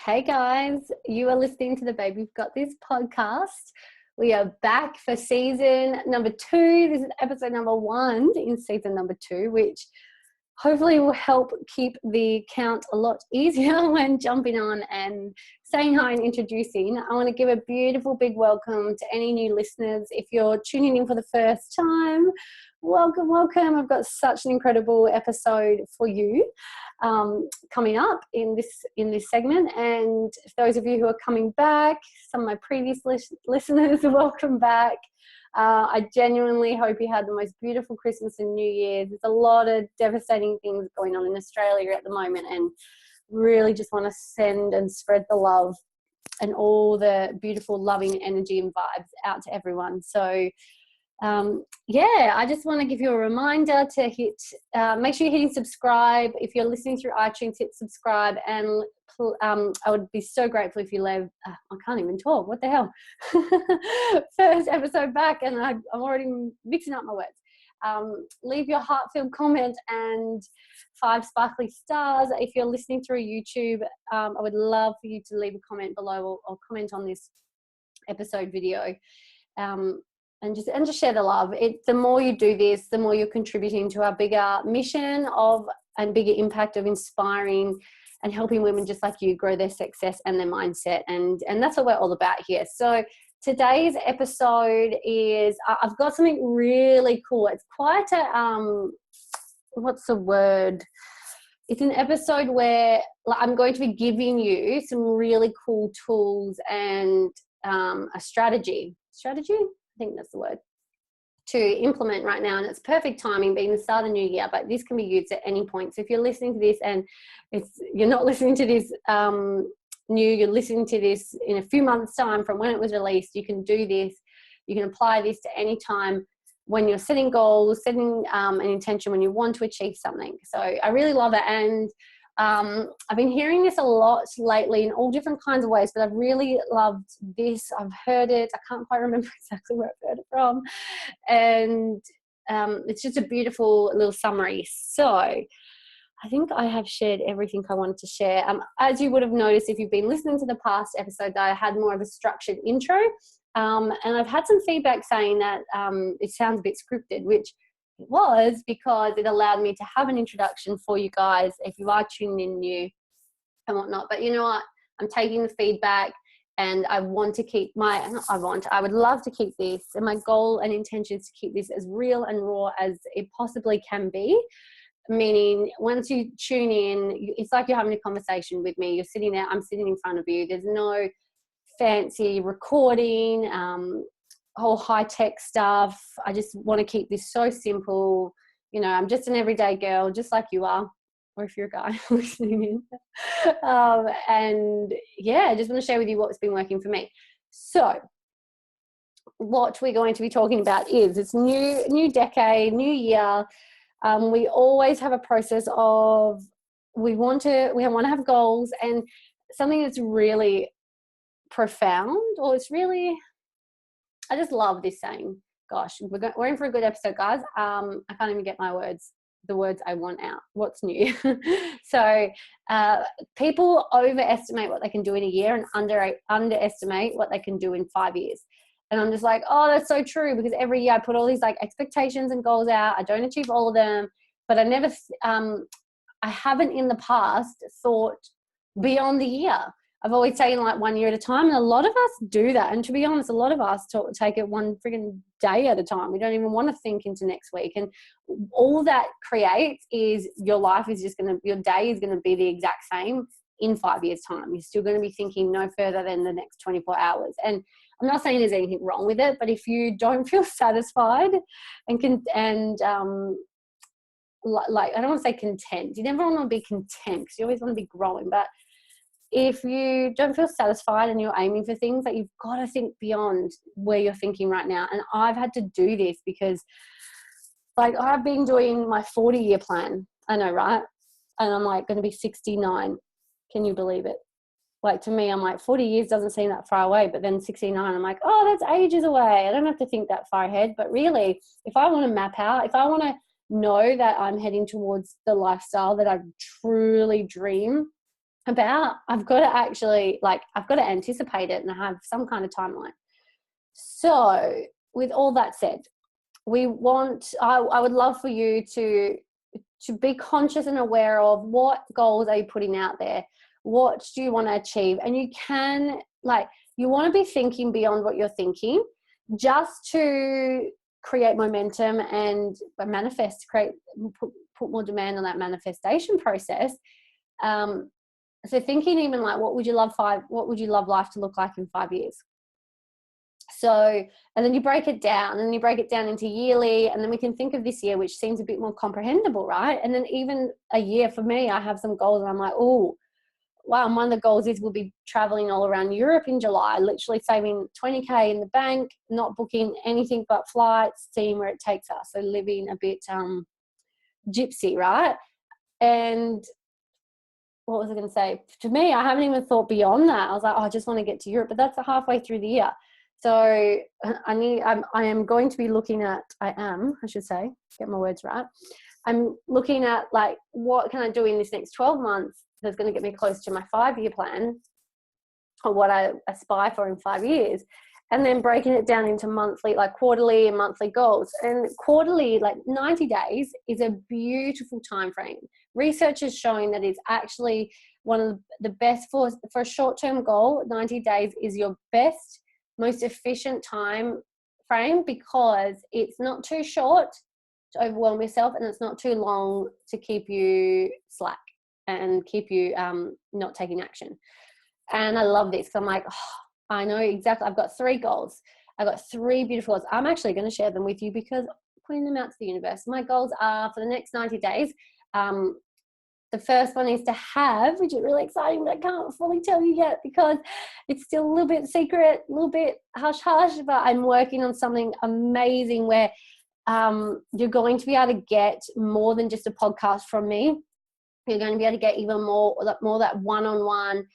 Hey guys, you are listening to the Baby We've Got This podcast. We are back for season number 2. This is episode number 1 in season number 2, which hopefully will help keep the count a lot easier when jumping on and saying hi and introducing. I want to give a beautiful big welcome to any new listeners. If you're tuning in for the first time, welcome. I've got such an incredible episode for you coming up in this segment. And for those of you who are coming back, some of my previous listeners, welcome back. I genuinely hope you had the most beautiful Christmas and New Year's. There's a lot of devastating things going on in Australia at the moment, and really just want to send and spread the love and all the beautiful, loving energy and vibes out to everyone. So I just want to give you a reminder to make sure you're hitting subscribe. If you're listening through iTunes, hit subscribe, and I would be so grateful if you leave, I can't even talk, what the hell, first episode back, and I'm already mixing up my words. Leave your heart-filled comment and 5 sparkly stars. If you're listening through YouTube, I would love for you to leave a comment below or comment on this episode video. And just share the love. The more you do this, the more you're contributing to our bigger mission and bigger impact of inspiring and helping women just like you grow their success and their mindset. And that's what we're all about here. So today's episode is, I've got something really cool. It's quite what's the word? It's an episode where I'm going to be giving you some really cool tools and a strategy. I think that's the word, to implement right now. And it's perfect timing being the start of the new year, but this can be used at any point. So if you're listening to this and you're not listening to this you're listening to this in a few months' time from when it was released, you can do this. You can apply this to any time when you're setting goals, setting an intention when you want to achieve something. So I really love it. And I've been hearing this a lot lately in all different kinds of ways, but I've really loved this. I've heard it. I can't quite remember exactly where I've heard it from. And it's just a beautiful little summary. So I think I have shared everything I wanted to share. As you would have noticed if you've been listening to the past episode, I had more of a structured intro. And I've had some feedback saying that it sounds a bit scripted, which it was, because it allowed me to have an introduction for you guys if you are tuning in new and whatnot. But you know what? I'm taking the feedback, and I want to keep I would love to keep this, and my goal and intention is to keep this as real and raw as it possibly can be. Meaning, once you tune in, it's like you're having a conversation with me. You're sitting there, I'm sitting in front of you. There's no fancy recording, whole high-tech stuff. I just want to keep this so simple. You know, I'm just an everyday girl, just like you are, or if you're a guy listening in. I just want to share with you what's been working for me. So what we're going to be talking about is it's new decade, new year. We always have a process of we want to have goals, and something that's really profound, or it's really, I just love this saying. Gosh, we're in for a good episode, guys. I can't even get the words I want out. What's new? So people overestimate what they can do in a year and underestimate what they can do in 5 years. And I'm just like, oh, that's so true, because every year I put all these like expectations and goals out. I don't achieve all of them, but I haven't in the past thought beyond the year. I've always taken like 1 year at a time, and a lot of us do that. And to be honest, a lot of us take it one friggin' day at a time. We don't even want to think into next week. And all that creates is your day is going to be the exact same in 5 years' time. You're still going to be thinking no further than the next 24 hours. And I'm not saying there's anything wrong with it, but if you don't feel satisfied I don't want to say content. You never want to be content, because you always want to be growing. But if you don't feel satisfied and you're aiming for things, that you've got to think beyond where you're thinking right now. And I've had to do this because like I've been doing my 40-year plan. I know, right? And I'm like going to be 69. Can you believe it? Like, to me, I'm like, 40 years doesn't seem that far away, but then 69, I'm like, oh, that's ages away. I don't have to think that far ahead. But really, if I want to map out, if I want to know that I'm heading towards the lifestyle that I truly dream about, I've got to actually, like, I've got to anticipate it and have some kind of timeline. So with all that said, I would love for you to be conscious and aware of what goals are you putting out there, what do you want to achieve, and you can, like, you want to be thinking beyond what you're thinking, just to create momentum and manifest, put more demand on that manifestation process. So thinking even like, what would you love life to look like in 5 years? So, and then you break it down, and you break it down into yearly, and then we can think of this year, which seems a bit more comprehensible, right? And then even a year, for me, I have some goals and I'm like, oh, wow, and one of the goals is we'll be traveling all around Europe in July, literally saving 20K in the bank, not booking anything but flights, seeing where it takes us. So living a bit gypsy, right? And what was I going to say? To me, I haven't even thought beyond that. I was like, oh, I just want to get to Europe, but that's halfway through the year. So I am going to be looking at, get my words right. I'm looking at, like, what can I do in this next 12 months that's going to get me close to my 5-year plan, or what I aspire for in 5 years, and then breaking it down into monthly, like quarterly and monthly goals. And quarterly, like 90 days, is a beautiful time frame. Research is showing that it's actually one of the best for a short-term goal. 90 days is your best, most efficient time frame, because it's not too short to overwhelm yourself, and it's not too long to keep you slack and keep you not taking action. And I love this, because I'm like, oh, I know exactly. I've got 3 goals. I've got 3 beautiful goals. I'm actually going to share them with you, because I'm putting them out to the universe. My goals are for the next 90 days. The first one is to have, which is really exciting, but I can't fully tell you yet because it's still a little bit secret, a little bit hush-hush, but I'm working on something amazing where you're going to be able to get more than just a podcast from me. You're going to be able to get even more that one-on-one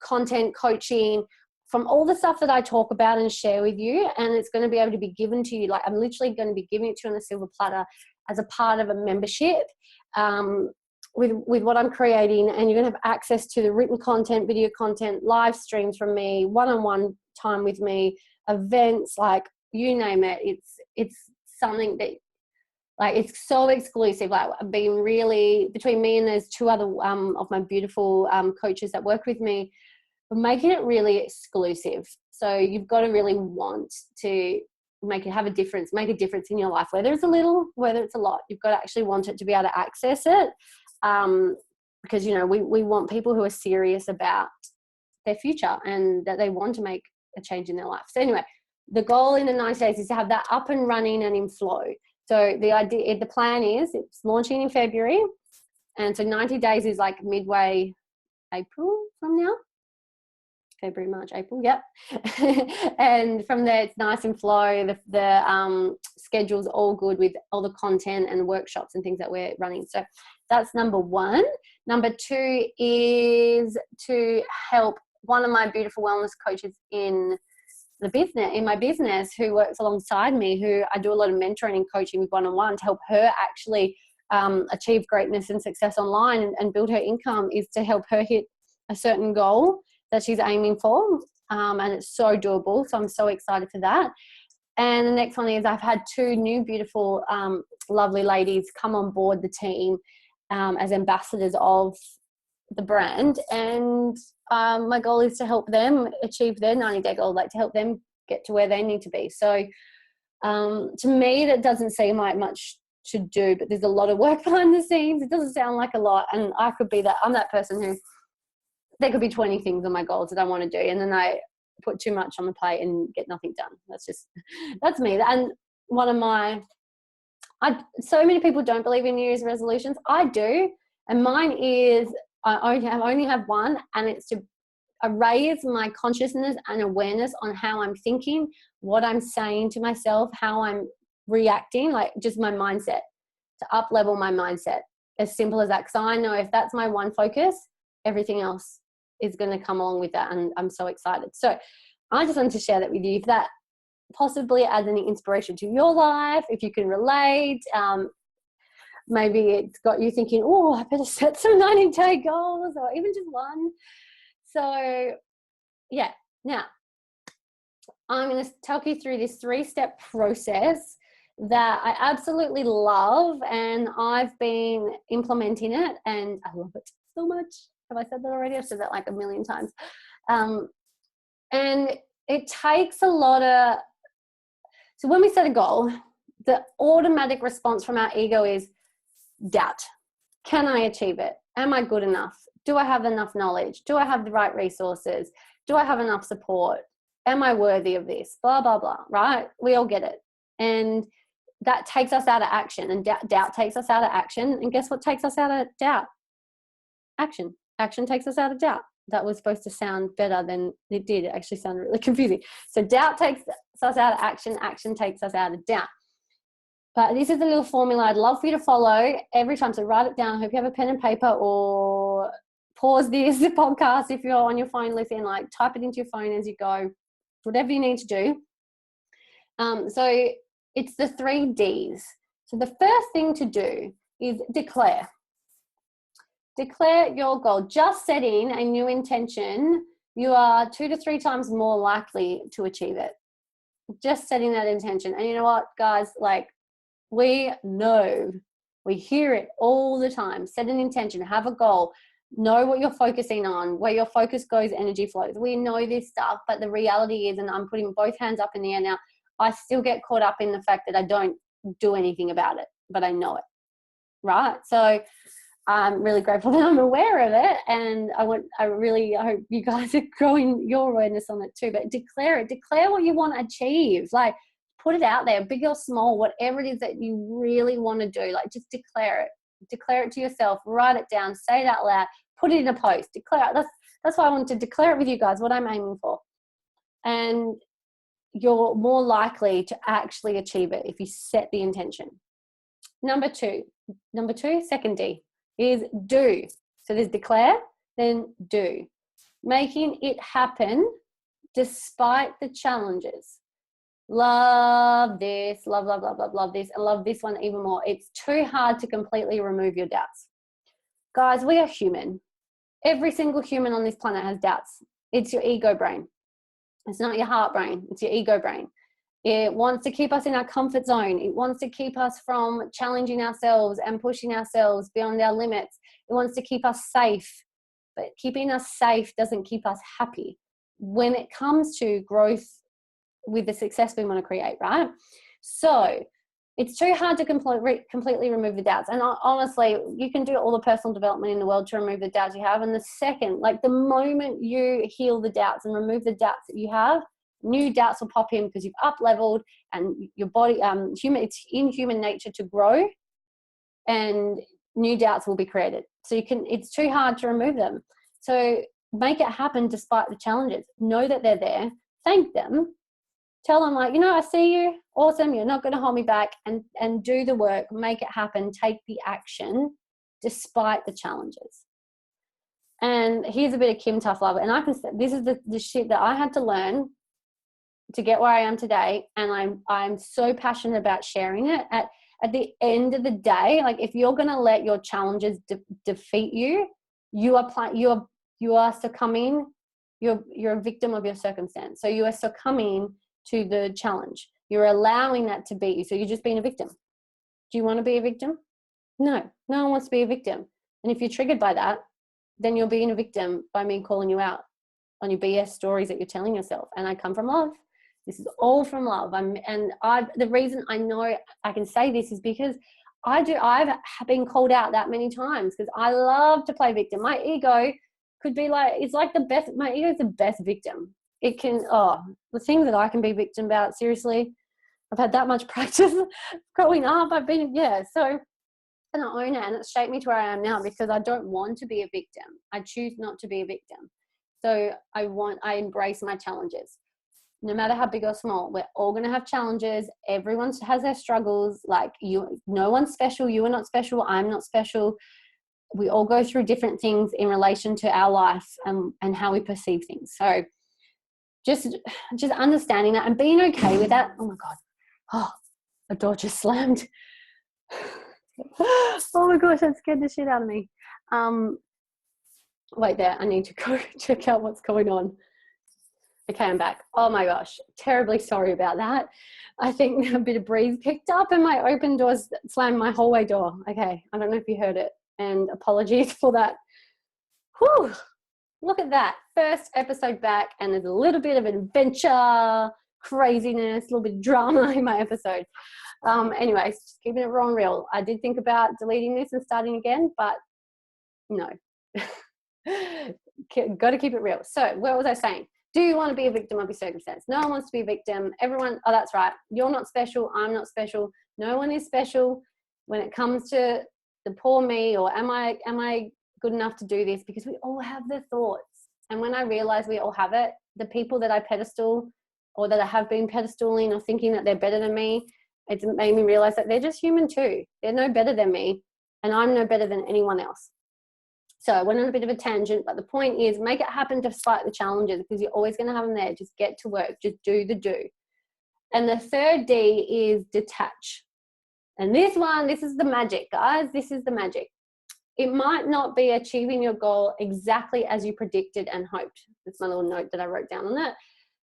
content coaching from all the stuff that I talk about and share with you. And it's going to be able to be given to you. Like, I'm literally going to be giving it to you on a silver platter as a part of a membership with what I'm creating. And you're going to have access to the written content, video content, live streams from me, one-on-one time with me, events, like you name it. It's something that, like, it's so exclusive. Like, I've been really, between me and there's 2 other of my beautiful coaches that work with me, we're making it really exclusive. So you've got to really want to have a difference in your life, whether it's a little, whether it's a lot. You've got to actually want it to be able to access it, because, you know, we want people who are serious about their future and that they want to make a change in their life. So anyway, the goal in the 90 days is to have that up and running and in flow. So the plan is it's launching in February. And so 90 days is like midway April from now. February, March, April, yep. And from there, it's nice and flow. The schedule's all good with all the content and workshops and things that we're running. So that's number 1. Number 2 is to help one of my beautiful wellness coaches in my business, who works alongside me, who I do a lot of mentoring and coaching with one-on-one to help her actually achieve greatness and success online and build her income, is to help her hit a certain goal that she's aiming for. And it's so doable. So I'm so excited for that. And the next one is I've had 2 new beautiful, lovely ladies come on board the team as ambassadors of the brand. And my goal is to help them achieve their 90-day goal, like to help them get to where they need to be. So to me, that doesn't seem like much to do, but there's a lot of work behind the scenes. It doesn't sound like a lot. And I'm that person who, there could be 20 things on my goals that I want to do, and then I put too much on the plate and get nothing done. That's me. And so many people don't believe in New Year's resolutions. I do. And mine is, I only have one, and it's to raise my consciousness and awareness on how I'm thinking, what I'm saying to myself, how I'm reacting, like just my mindset, to up level my mindset. As simple as that. Because I know if that's my one focus, everything else is going to come along with that. And I'm so excited. So I just wanted to share that with you. If that possibly adds any inspiration to your life, if you can relate, maybe it's got you thinking, oh, I better set some 90-day goals, or even just one. So yeah, now I'm going to talk you through this 3-step process that I absolutely love, and I've been implementing it and I love it so much. Have I said that already? I've said that like a million times. And it takes a lot of, so when we set a goal, the automatic response from our ego is doubt. Can I achieve it? Am I good enough? Do I have enough knowledge? Do I have the right resources? Do I have enough support? Am I worthy of this? Blah, blah, blah, right? We all get it. And that takes us out of action, and doubt takes us out of action. And guess what takes us out of doubt? Action. Action takes us out of doubt. That was supposed to sound better than it did. It actually sounded really confusing. So doubt takes us out of action. Action takes us out of doubt. But this is a little formula I'd love for you to follow every time. So write it down. I hope you have a pen and paper, or pause this podcast if you're on your phone, listen, like type it into your phone as you go, whatever you need to do. So it's the 3 Ds. So the first thing to do is declare. Declare your goal. Just setting a new intention, you are 2 to 3 times more likely to achieve it. Just setting that intention. And you know what, guys, like, we know, we hear it all the time. Set an intention, have a goal, know what you're focusing on, where your focus goes, energy flows. We know this stuff, but the reality is, and I'm putting both hands up in the air now, I still get caught up in the fact that I don't do anything about it, but I know it, right? So I'm really grateful that I'm aware of it, and I hope you guys are growing your awareness on it too. But declare it. Declare what you want to achieve. Like, put it out there, big or small, whatever it is that you really want to do. Like, just declare it. Declare it to yourself. Write it down. Say it out loud. Put it in a post. Declare it. That's why I wanted to declare it with you guys, what I'm aiming for. And you're more likely to actually achieve it if you set the intention. Number two, second D, is do. So there's declare, then do. Making it happen despite the challenges. Love this, love this, and love this one even more. It's too hard to completely remove your doubts. Guys, we are human. Every single human on this planet has doubts. It's your ego brain. It's not your heart brain. It's your ego brain. It wants to keep us in our comfort zone. It wants to keep us from challenging ourselves and pushing ourselves beyond our limits. It wants to keep us safe. But keeping us safe doesn't keep us happy when it comes to growth with the success we want to create, right? So it's too hard to completely remove the doubts. And honestly, you can do all the personal development in the world to remove the doubts you have. And the second, like the moment you heal the doubts and remove the doubts that you have, new doubts will pop in because you've up-leveled, and your body, it's in human nature to grow, and new doubts will be created. So it's too hard to remove them. So make it happen despite the challenges. Know that they're there. Thank them. Tell them, like, I see you. Awesome. You're not going to hold me back, and do the work. Make it happen. Take the action despite the challenges. And here's a bit of Kim Tough Love. And I can say, this is the shit that I had to learn to get where I am today. And I'm so passionate about sharing it. At the end of the day, like, if you're going to let your challenges defeat you, you are succumbing. You're a victim of your circumstance. So you are succumbing to the challenge. You're allowing that to beat you. So you're just being a victim. Do you want to be a victim? No one wants to be a victim. And if you're triggered by that, then you're being a victim by me calling you out on your BS stories that you're telling yourself. And I come from love. This is all from love. The reason I know I can say this is because I've been called out that many times, because I love to play victim. My ego could be like, it's like the best, my ego is the best victim. It can, the things that I can be victim about, seriously, I've had that much practice growing up. So, and I own it, and it's shaped me to where I am now, because I don't want to be a victim. I choose not to be a victim. So I embrace my challenges. No matter how big or small, we're all going to have challenges. Everyone has their struggles. Like, no one's special. You are not special. I'm not special. We all go through different things in relation to our life and how we perceive things. So just understanding that and being okay with that. Oh my God. Oh, a door just slammed. Oh my gosh, that scared the shit out of me. Wait there, I need to go check out what's going on. Okay, I'm back. Oh my gosh, terribly sorry about that. I think a bit of breeze picked up and my open doors slammed my hallway door. Okay, I don't know if you heard it, and apologies for that. Whew, look at that. First episode back, and there's a little bit of adventure, craziness, a little bit of drama in my episode. Anyways, just keeping it raw and real. I did think about deleting this and starting again, but no. Got to keep it real. So what was I saying? Do you want to be a victim of your circumstance? No one wants to be a victim. Everyone, oh, that's right. You're not special. I'm not special. No one is special when it comes to the poor me, or am I good enough to do this? Because we all have the thoughts. And when I realize we all have it, the people that I pedestal or that I have been pedestaling or thinking that they're better than me, it's made me realize that they're just human too. They're no better than me, and I'm no better than anyone else. So I went on a bit of a tangent, but the point is, make it happen despite the challenges, because you're always going to have them there. Just get to work. Just do the do. And the third D is detach. And this is the magic, guys. This is the magic. It might not be achieving your goal exactly as you predicted and hoped. That's my little note that I wrote down on that.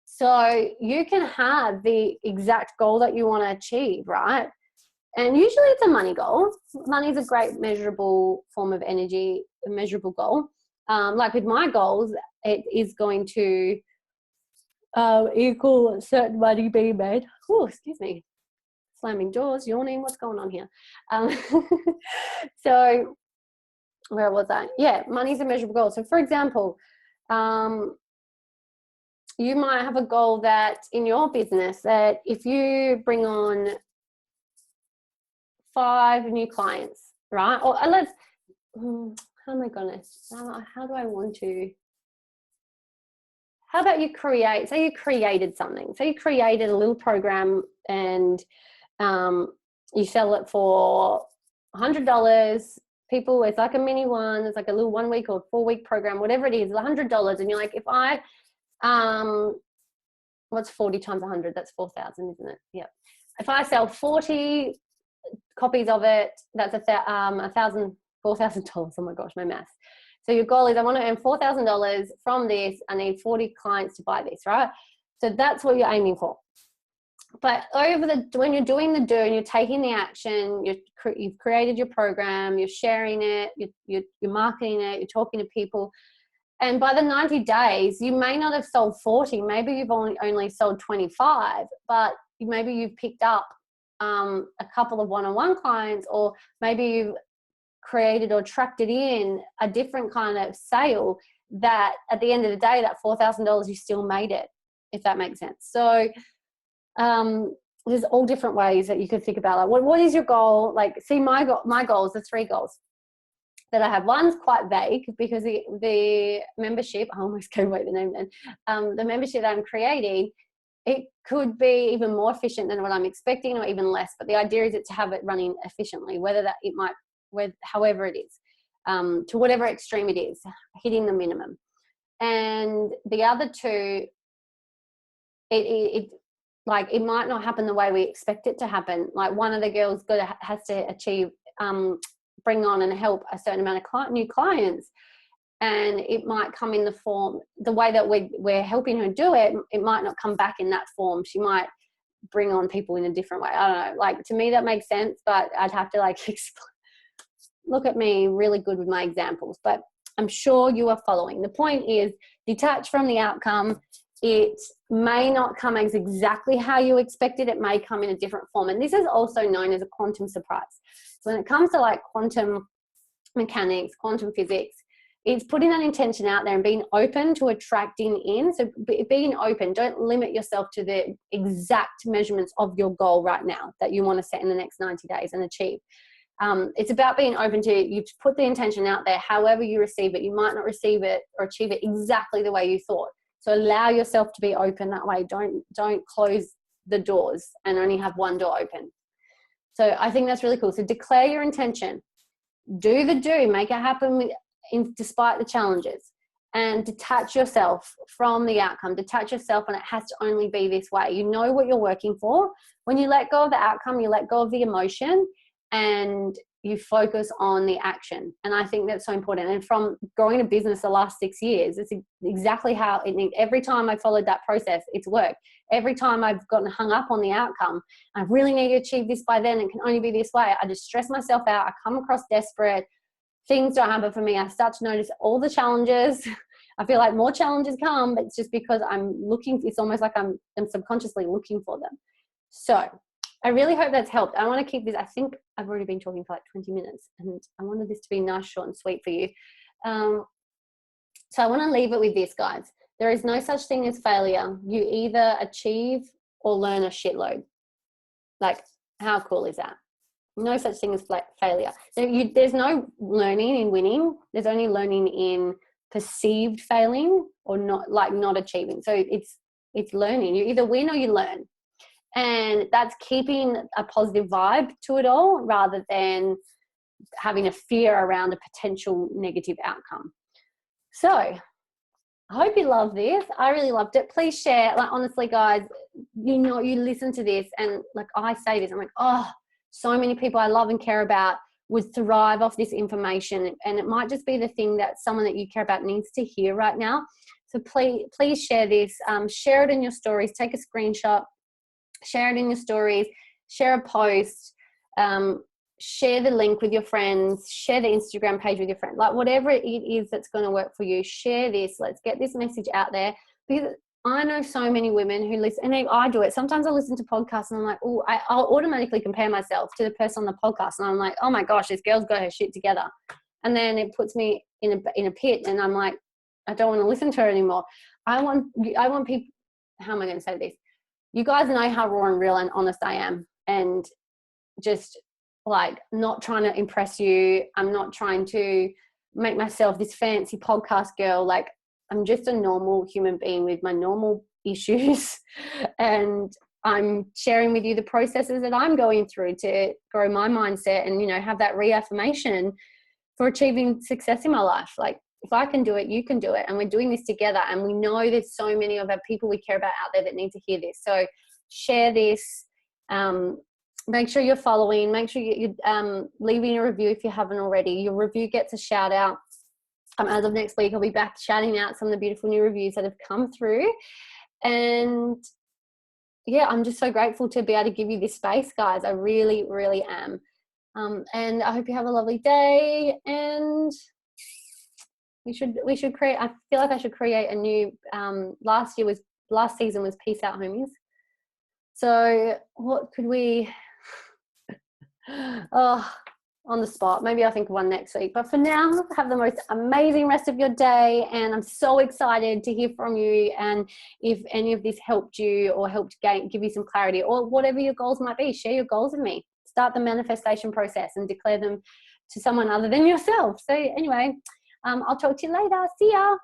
So you can have the exact goal that you want to achieve, right? And usually it's a money goal. Money is a great measurable form of energy, a measurable goal. Like with my goals, it is going to equal certain money being made. Oh, excuse me. Slamming doors, yawning. What's going on here? So where was I? Yeah, money is a measurable goal. So for example, you might have a goal that in your business that if you bring on 5 new clients, right? Or let's, how am I gonna, how do I want to, how about you create, say you created something. Say you created a little program and you sell it for $100. People, it's like a mini one, it's like a little 1 week or 4 week program, whatever it is, $100. And you're like, if I, what's 40 times 100? That's 4,000, isn't it? Yeah. If I sell 40 copies of it, that's $4,000. Oh my gosh, my math. So your goal is, I want to earn $4,000 from this. I need 40 clients to buy this, right? So that's what you're aiming for. But when you're doing the do and you're taking the action, you've created your program, you're sharing it, you're marketing it, you're talking to people. And by the 90 days, you may not have sold 40. Maybe you've only sold 25, but maybe you've picked up a couple of one-on-one clients, or maybe you've created or attracted in a different kind of sale that at the end of the day, that $4,000, you still made it, if that makes sense. So there's all different ways that you could think about it. What is your goal? Like, see, my goals, the 3 goals that I have. One's quite vague because the membership, I almost gave away the name then, the membership that I'm creating, it could be even more efficient than what I'm expecting, or even less. But the idea is to have it running efficiently, however it is, to whatever extreme it is, hitting the minimum. And the other 2, it might not happen the way we expect it to happen. Like, one of the girls has to achieve, bring on and help a certain amount of new clients. And it might come in the way that we're helping her do it, it might not come back in that form. She might bring on people in a different way. I don't know. Like, to me, that makes sense, but I'd have to explain. Look at me, really good with my examples, but I'm sure you are following. The point is, detach from the outcome. It may not come as exactly how you expected. It may come in a different form. And this is also known as a quantum surprise. So when it comes to quantum mechanics, quantum physics, it's putting that intention out there and being open to attracting in. So being open, don't limit yourself to the exact measurements of your goal right now that you want to set in the next 90 days and achieve. It's about being open to, you put the intention out there, however you receive it. You might not receive it or achieve it exactly the way you thought. So allow yourself to be open that way. Don't close the doors and only have one door open. So I think that's really cool. So declare your intention. Do the do. Make it happen despite the challenges. And detach yourself from the outcome. Detach yourself, and it has to only be this way. You know what you're working for. When you let go of the outcome, you let go of the emotion, and you focus on the action. And I think that's so important. And from growing a business the last 6 years, it's exactly how every time I followed that process, it's worked. Every time I've gotten hung up on the outcome, I really need to achieve this by then, it can only be this way, I just stress myself out. I come across desperate. Things don't happen for me. I start to notice all the challenges. I feel like more challenges come, but it's just because I'm looking. It's almost like I'm subconsciously looking for them. So I really hope that's helped. I want to keep this. I think I've already been talking for like 20 minutes, and I wanted this to be nice, short and sweet for you. So I want to leave it with this, guys. There is no such thing as failure. You either achieve or learn a shitload. Like, how cool is that? No such thing as failure. There's no learning in winning. There's only learning in perceived failing or not achieving. So it's learning. You either win or you learn. And that's keeping a positive vibe to it all rather than having a fear around a potential negative outcome. So I hope you love this. I really loved it. Please share. Like, honestly, guys, you listen to this and like I say this, I'm like, oh, so many people I love and care about would thrive off this information. And it might just be the thing that someone that you care about needs to hear right now. So please share this. Share it in your stories. Take a screenshot. Share it in your stories. Share a post. Share the link with your friends. Share the Instagram page with your friends. Like, whatever it is that's going to work for you, share this. Let's get this message out there. Because I know so many women who listen, and I do it. Sometimes I listen to podcasts and I'm like, oh, I'll automatically compare myself to the person on the podcast. And I'm like, oh my gosh, this girl's got her shit together. And then it puts me in a pit and I'm like, I don't want to listen to her anymore. I want people, how am I going to say this? You guys know how raw and real and honest I am. And just like not trying to impress you. I'm not trying to make myself this fancy podcast girl. Like, I'm just a normal human being with my normal issues. And I'm sharing with you the processes that I'm going through to grow my mindset and, have that reaffirmation for achieving success in my life. Like, if I can do it, you can do it. And we're doing this together. And we know there's so many of our people we care about out there that need to hear this. So share this. Make sure you're following. Make sure you're leaving a review if you haven't already. Your review gets a shout out. As of next week, I'll be back shouting out some of the beautiful new reviews that have come through. And yeah, I'm just so grateful to be able to give you this space, guys. I really, really am. And I hope you have a lovely day. And we should create, I feel like I should create a new, last season was Peace Out Homies. So what could we, on the spot, maybe I'll think of one next week. But for now, have the most amazing rest of your day. And I'm so excited to hear from you. And if any of this helped you or helped give you some clarity or whatever your goals might be, share your goals with me. Start the manifestation process and declare them to someone other than yourself. So anyway, I'll talk to you later. See ya.